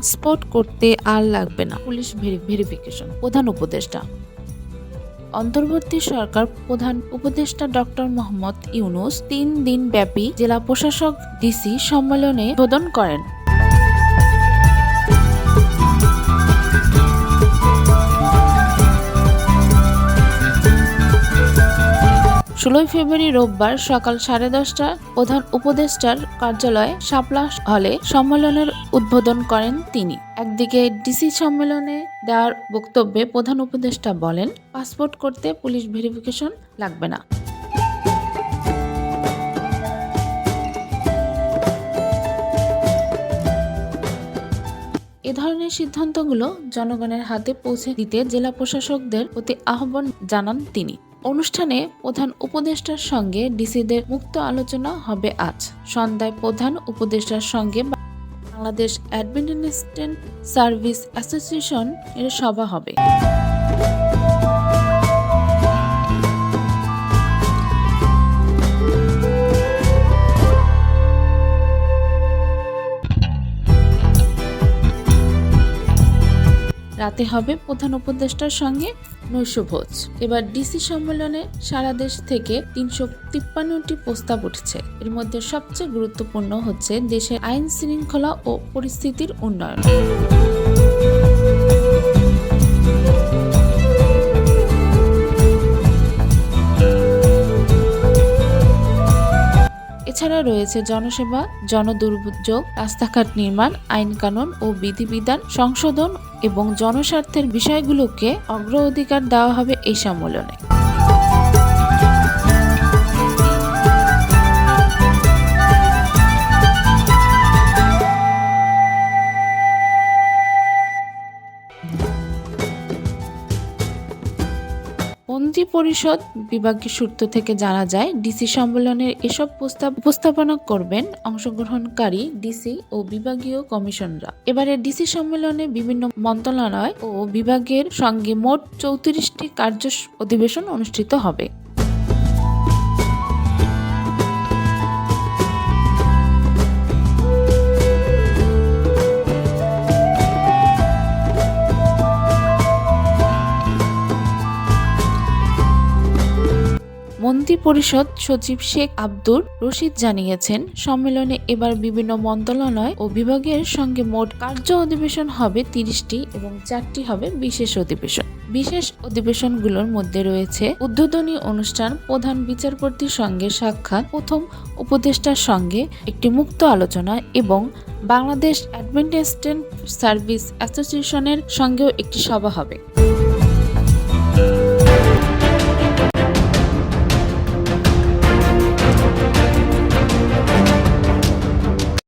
Passport করতে আর লাগবে না পুলিশ ভেরিফিকেশন। প্রধান উপদেষ্টা। অন্তর্বর্তী সরকার প্রধান উপদেষ্টা ডক্টর মোহাম্মদ ইউনূস 3 দিন ব্যাপী জেলা প্রশাসক ডিসি সম্মেলনে উদ্বোধন করেন। 16 ফেব্রুয়ারি রোববার সকাল 10:30টায় প্রধান উপদেষ্টার কার্যালয়ে শাপলা হলে সম্মেলনের উদ্বোধন করেন তিনি। একদিকে ডিসি সম্মেলনে দেওয়ার বক্তব্যে প্রধান উপদেষ্টা বলেন, পাসপোর্ট করতে পুলিশ ভেরিফিকেশন লাগবে না। এ ধরনের সিদ্ধান্তগুলো জনগণের হাতে পৌঁছে দিতে জেলা প্রশাসকদের প্রতি আহ্বান জানান তিনি। অনুষ্ঠানে প্রধান উপদেষ্টার সঙ্গে ডিসিদের মুক্ত আলোচনা হবে আজ সন্ধ্যায়। প্রধান উপদেষ্টার সঙ্গে বাংলাদেশ অ্যাডমিনিস্ট্রেটিভ সার্ভিস অ্যাসোসিয়েশন এর সভা হবে। রাতে হবে প্রধান উপদেষ্টার সঙ্গে নৈশভোজ। এবার ডিসি সম্মেলনে সারা দেশ থেকে 353টি প্রস্তাব উঠছে। এর মধ্যে সবচেয়ে গুরুত্বপূর্ণ হচ্ছে দেশের আইন শৃঙ্খলা ও পরিস্থিতির উন্নয়ন। এছাড়া রয়েছে জনসেবা, জনদুর্যোগ, রাস্তাঘাট নির্মাণ, আইন কানুন ও বিধিবিধান সংশোধন এবং জনস্বার্থের বিষয়গুলোকে অগ্রাধিকার দেওয়া হবে এই সম্মেলনে। মন্ত্রিপরিষদ বিভাগীয় সূত্র থেকে জানা যায়, ডিসি সম্মেলনের এসব প্রস্তাব উপস্থাপনা করবেন অংশগ্রহণকারী ডিসি ও বিভাগীয় কমিশনরা। এবারে ডিসি সম্মেলনে বিভিন্ন মন্ত্রণালয় ও বিভাগের সঙ্গে মোট 34টি কার্য অধিবেশন অনুষ্ঠিত হবে। মন্ত্রিপরিষদ সচিব শেখ আব্দুর রশিদ জানিয়েছেন, সম্মেলনে এবার বিভিন্ন মন্ত্রণালয় ও বিভাগের সঙ্গে মোট কার্য অধিবেশন হবে 30টি এবং 4টি হবে বিশেষ অধিবেশন। বিশেষ অধিবেশনগুলোর মধ্যে রয়েছে উদ্বোধনী অনুষ্ঠান, প্রধান বিচারপতির সঙ্গে সাক্ষাৎ, প্রথম উপদেষ্টার সঙ্গে একটি মুক্ত আলোচনা এবং বাংলাদেশ অ্যাডমিনিস্ট্রেটিভ সার্ভিস অ্যাসোসিয়েশনের সঙ্গেও একটি সভা হবে।